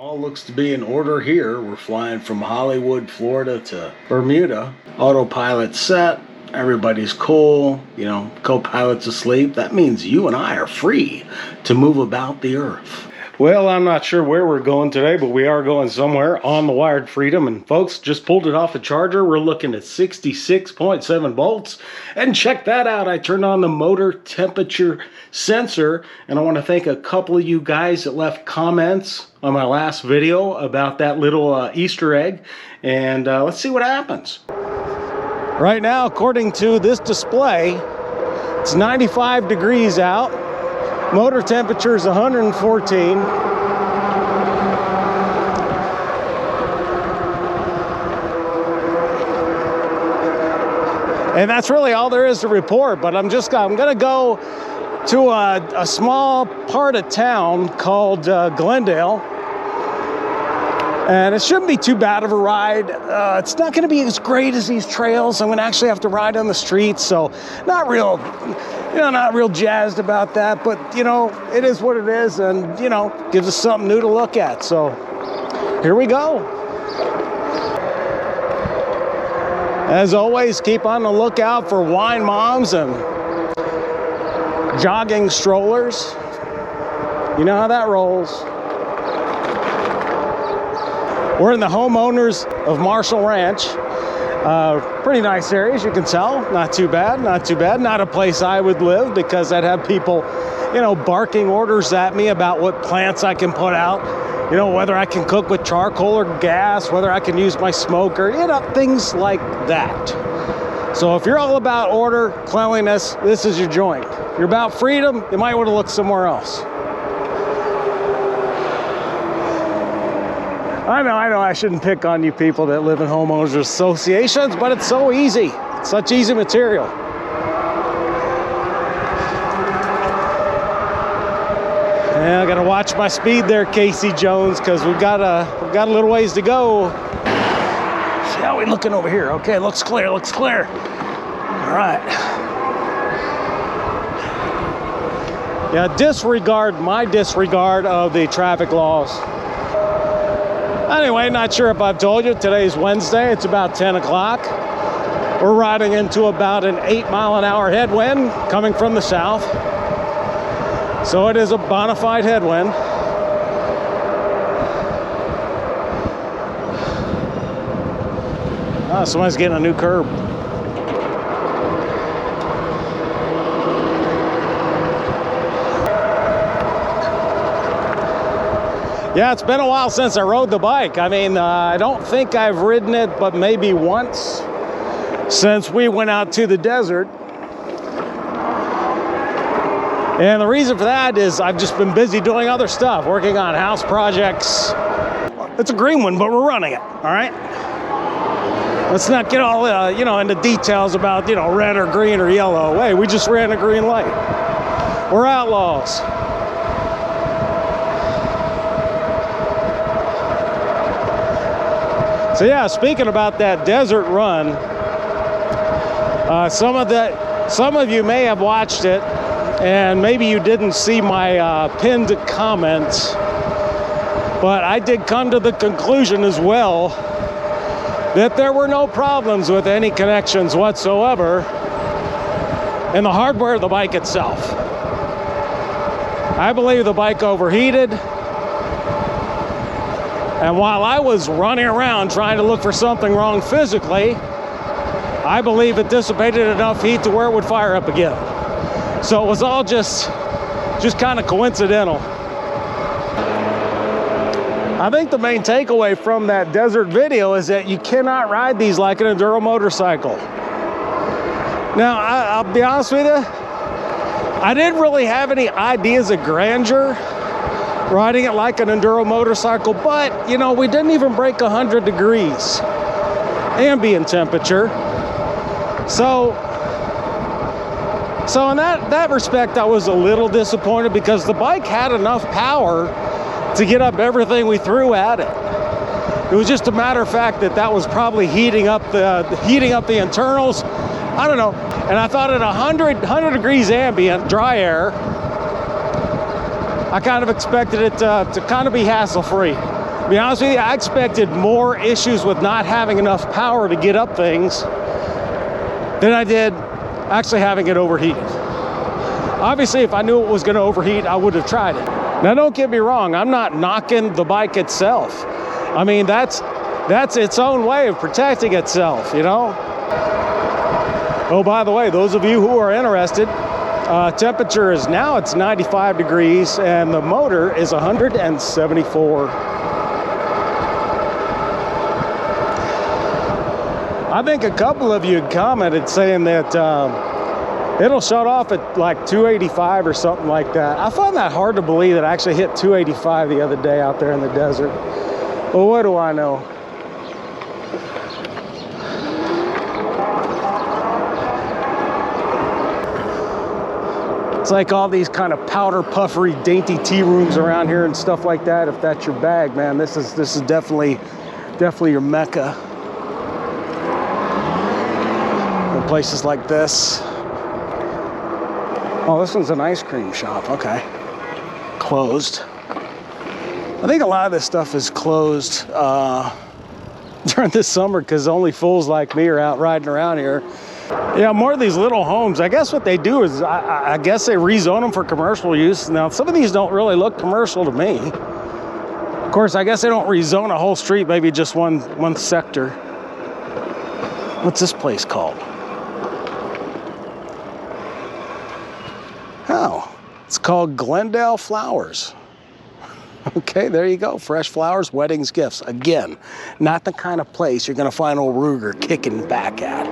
All looks to be in order here. We're flying from Hollywood, Florida to Bermuda. Autopilot set. Everybody's cool. You know, co-pilot's asleep. That means you and I are free to move about the earth. Well, I'm not sure where we're going today, but we are going somewhere on the Wired Freedom. And folks, just pulled it off the charger. We're looking at 66.7 volts. And check that out. I turned on the motor temperature sensor. And I want to thank a couple of you guys that left comments on my last video about that little Easter egg. And let's see what happens. Right now, according to this display, it's 95 degrees out. Motor temperature is 114. And that's really all there is to report, but I'm gonna go to a small part of town called Glendale. And it shouldn't be too bad of a ride. It's not gonna be as great as these trails. I'm gonna actually have to ride on the streets, so not real jazzed about that, but you know, it is what it is, and you know, gives us something new to look at. So here we go. As always, keep on the lookout for wine moms and jogging strollers. You know how that rolls. We're in the homeowners of Marshall Ranch. Pretty nice area, as you can tell. Not too bad, not too bad. Not a place I would live, because I'd have people, you know, barking orders at me about what plants I can put out. You know, whether I can cook with charcoal or gas, whether I can use my smoker, you know, things like that. So if you're all about order, cleanliness, this is your joint. If you're about freedom, you might want to look somewhere else. I know, I shouldn't pick on you people that live in homeowners associations, but it's so easy. It's such easy material. Yeah, I gotta watch my speed there, Casey Jones, because we've got a little ways to go. See how we looking over here? Okay, looks clear, looks clear. All right. Yeah, disregard my disregard of the traffic laws. Anyway, not sure if I've told you, today's Wednesday, it's about 10 o'clock. We're riding into about an 8-mile-an-hour headwind coming from the south. So it is a bona fide headwind. Ah, somebody's getting a new curb. Yeah, it's been a while since I rode the bike. I mean, I don't think I've ridden it, but maybe once since we went out to the desert. And the reason for that is I've just been busy doing other stuff, working on house projects. It's a green one, but we're running it, all right? Let's not get all, you know, into details about, you know, red or green or yellow. Hey, we just ran a green light. We're outlaws. So yeah, speaking about that desert run, some of you may have watched it, and maybe you didn't see my pinned comments, but I did come to the conclusion as well that there were no problems with any connections whatsoever in the hardware of the bike itself. I believe the bike overheated. And while I was running around trying to look for something wrong physically, I believe it dissipated enough heat to where it would fire up again. So it was all just kind of coincidental. I think the main takeaway from that desert video is that you cannot ride these like an enduro motorcycle. Now, I'll be honest with you, I didn't really have any ideas of grandeur riding it like an enduro motorcycle, but you know, we didn't even break 100 degrees ambient temperature. So in that respect, I was a little disappointed, because the bike had enough power to get up everything we threw at it. It was just a matter of fact that was probably heating up the internals. I don't know. And I thought at 100 degrees ambient, dry air, I kind of expected it to kind of be hassle-free. be honest with you, I expected more issues with not having enough power to get up things than I did actually having it overheat. Obviously, if I knew it was going to overheat, I would have tried it. Now, don't get me wrong, I'm not knocking the bike itself. I mean, that's its own way of protecting itself, you know? Oh, by the way, those of you who are interested, temperature is now, it's 95 degrees, and the motor is 174. I think a couple of you had commented saying that it'll shut off at like 285 or something like that. I find that hard to believe that I actually hit 285 the other day out there in the desert. Well, what do I know? It's like all these kind of powder puffery dainty tea rooms around here and stuff like that. If that's your bag, man, this is definitely your mecca. In places like this. Oh, this one's an ice cream shop. Okay, closed. I think a lot of this stuff is closed during this summer because only fools like me are out riding around here. Yeah, more of these little homes. I guess what they do is, I guess they rezone them for commercial use. Now, some of these don't really look commercial to me. Of course, I guess they don't rezone a whole street, maybe just one sector. What's this place called? Oh, it's called Glendale Flowers. Okay, there you go. Fresh flowers, weddings, gifts. Again, not the kind of place you're going to find old Ruger kicking back at.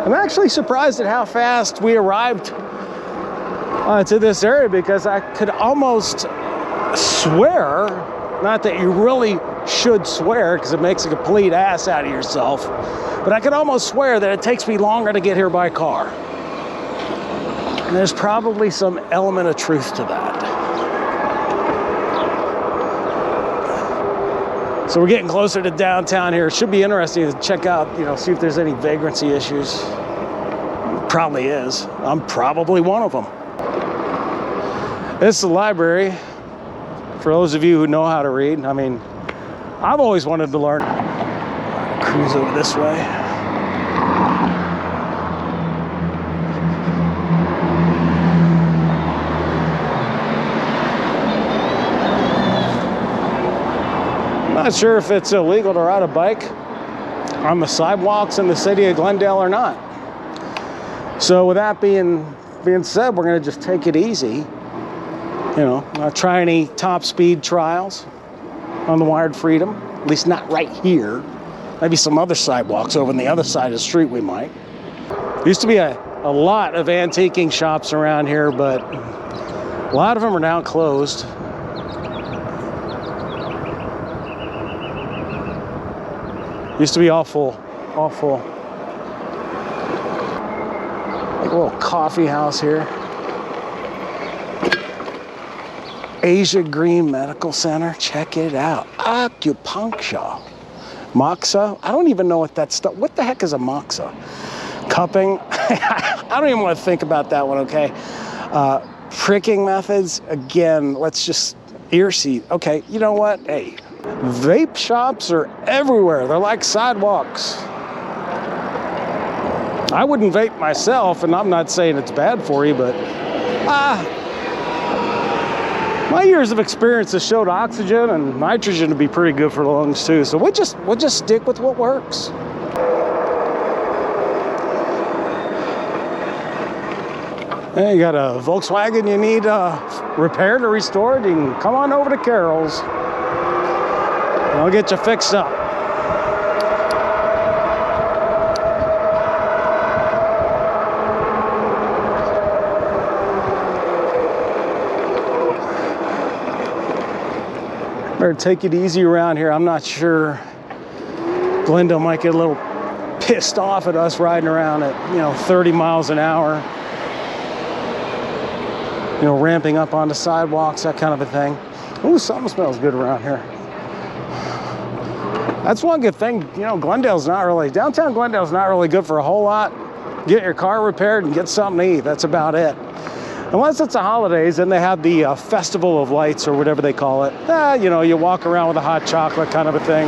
I'm actually surprised at how fast we arrived to this area, because I could almost swear, not that you really should swear because it makes a complete ass out of yourself, but I could almost swear that it takes me longer to get here by car. And there's probably some element of truth to that. So we're getting closer to downtown here. It should be interesting to check out, you know, see if there's any vagrancy issues. Probably is. I'm probably one of them. This is the library. For those of you who know how to read, I mean, I've always wanted to learn. Cruise over this way. Not sure if it's illegal to ride a bike on the sidewalks in the city of Glendale or not. So with that being said, we're going to just take it easy. You know, not try any top speed trials on the Wired Freedom, at least not right here. Maybe some other sidewalks over on the other side of the street we might. Used to be a lot of antiquing shops around here, but a lot of them are now closed. Used to be all full, all full. Like a little coffee house here. Asia Green Medical Center, check it out. Acupuncture. Moxa, I don't even know what that stuff, what the heck is a moxa? Cupping, I don't even want to think about that one, okay? Pricking methods, again, let's just, ear seat. Okay, you know what, hey. Vape shops are everywhere. They're like sidewalks. I wouldn't vape myself, and I'm not saying it's bad for you, but my years of experience has showed oxygen and nitrogen to be pretty good for the lungs too. So we'll just stick with what works. Hey, you got a Volkswagen you need repaired or restored? You can come on over to Carol's. I'll get you fixed up. Better take it easy around here. I'm not sure. Glendale might get a little pissed off at us riding around at, 30 miles an hour. Ramping up onto sidewalks, that kind of a thing. Ooh, something smells good around here. That's one good thing, downtown Glendale's not really good for a whole lot. Get your car repaired and get something to eat, that's about it. Unless it's the holidays, and they have the Festival of Lights or whatever they call it. You know, you walk around with a hot chocolate kind of a thing.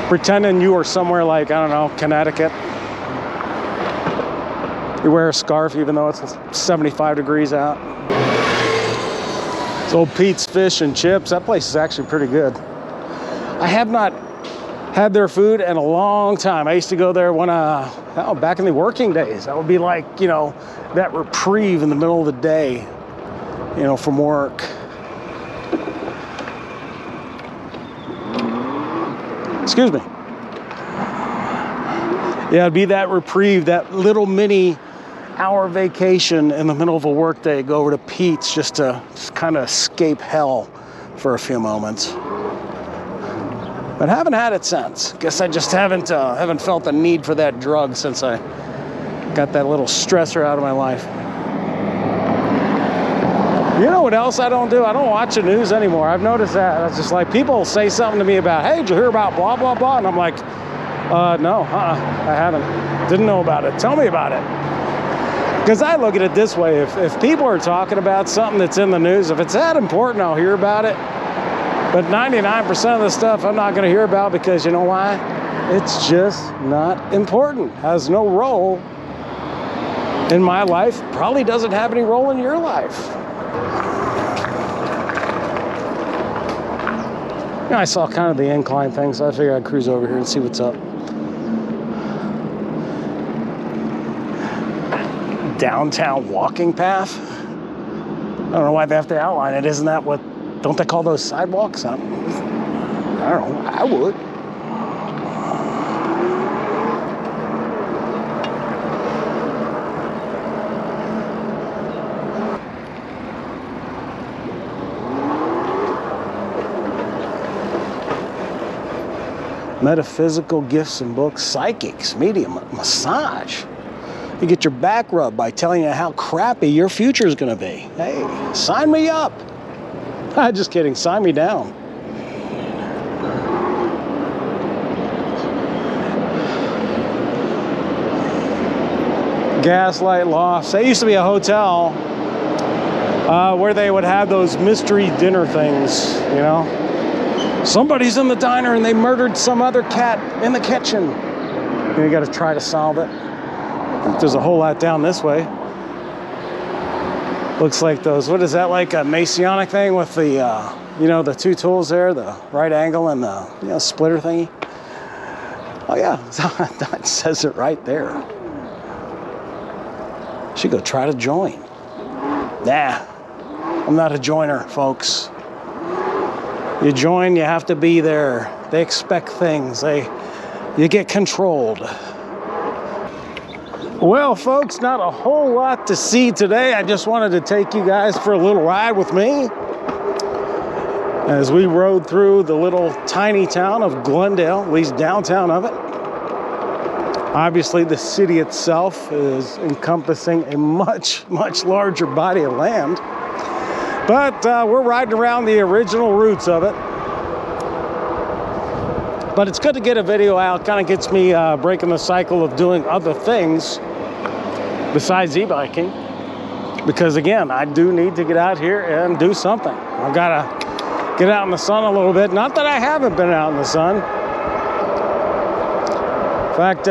Pretending you are somewhere like, I don't know, Connecticut. You wear a scarf even though it's 75 degrees out. It's Old Pete's Fish and Chips. That place is actually pretty good. I have not had their food in a long time. I used to go there when, back in the working days. That would be like, you know, that reprieve in the middle of the day, you know, from work. Excuse me. Yeah, it'd be that reprieve, that little mini hour vacation in the middle of a work day, go over to Pete's just to kind of escape hell for a few moments. But haven't had it since. Guess I just haven't felt the need for that drug since I got that little stressor out of my life. You know what else I don't do? I don't watch the news anymore. I've noticed that. It's just like people say something to me about, hey, did you hear about blah, blah, blah? And I'm like, no, I haven't. Didn't know about it. Tell me about it. Because I look at it this way. If people are talking about something that's in the news, if it's that important, I'll hear about it. But 99% of the stuff I'm not going to hear about because you know why? It's just not important. Has no role in my life. Probably doesn't have any role in your life. You know, I saw kind of the incline thing, so I figured I'd cruise over here and see what's up. Downtown walking path? I don't know why they have to outline it. Isn't that what, don't they call those sidewalks? I don't know, I would. Metaphysical gifts and books, psychics, medium, massage. You get your back rubbed by telling you how crappy your future is going to be. Hey, sign me up. Just kidding, sign me down. Gaslight Lofts. There used to be a hotel where they would have those mystery dinner things, you know. Somebody's in the diner and they murdered some other cat in the kitchen. And you got to try to solve it. I think there's a whole lot down this way. Looks like those, what is that, like a Masonic thing with the, you know, the two tools there, the right angle and the, you know, splitter thingy? Oh yeah, that says it right there. Should go try to join. Nah, I'm not a joiner, folks. You join, you have to be there. They expect things. You get controlled. Well, folks, not a whole lot to see today. I just wanted to take you guys for a little ride with me as we rode through the little tiny town of Glendale, at least downtown of it. Obviously, the city itself is encompassing a much, much larger body of land. But we're riding around the original routes of it. But it's good to get a video out. Kind of gets me breaking the cycle of doing other things besides e-biking. Because again, I do need to get out here and do something. I've got to get out in the sun a little bit. Not that I haven't been out in the sun. In fact,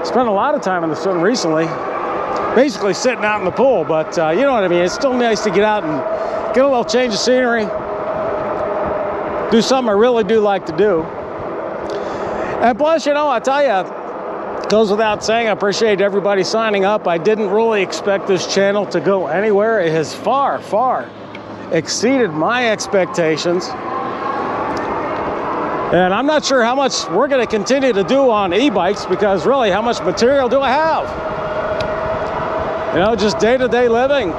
spent a lot of time in the sun recently. Basically sitting out in the pool, but you know what I mean. It's still nice to get out and get a little change of scenery. Do something I really do like to do. And plus, you know, I tell you, it goes without saying, I appreciate everybody signing up. I didn't really expect this channel to go anywhere. It has far, far exceeded my expectations. And I'm not sure how much we're going to continue to do on e-bikes because really, how much material do I have? You know, just day-to-day living.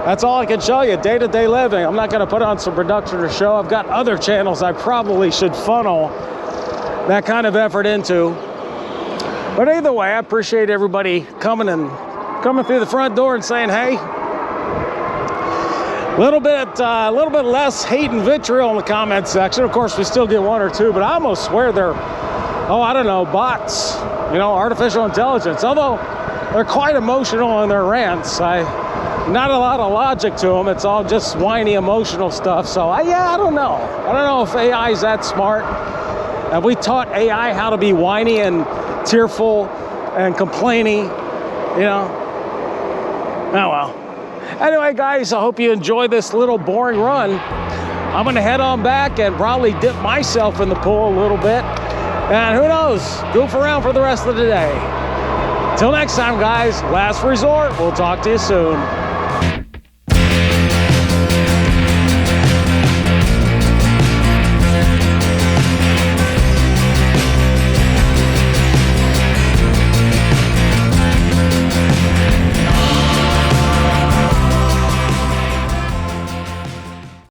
That's all I can show you, day-to-day living. I'm not going to put on some production or show. I've got other channels I probably should funnel that kind of effort into. But either way, I appreciate everybody coming through the front door and saying, hey. A little bit less hate and vitriol in the comment section. Of course, we still get one or two, but I almost swear they're, oh, I don't know, bots. you know, artificial intelligence. Although they're quite emotional in their rants. Not a lot of logic to them. It's all just whiny, emotional stuff. So yeah, I don't know. I don't know if AI is that smart. Have we taught AI how to be whiny and tearful and complaining? You know? Oh well. Anyway, guys, I hope you enjoy this little boring run. I'm gonna head on back and probably dip myself in the pool a little bit. And who knows, goof around for the rest of the day. Till next time, guys, last resort. We'll talk to you soon.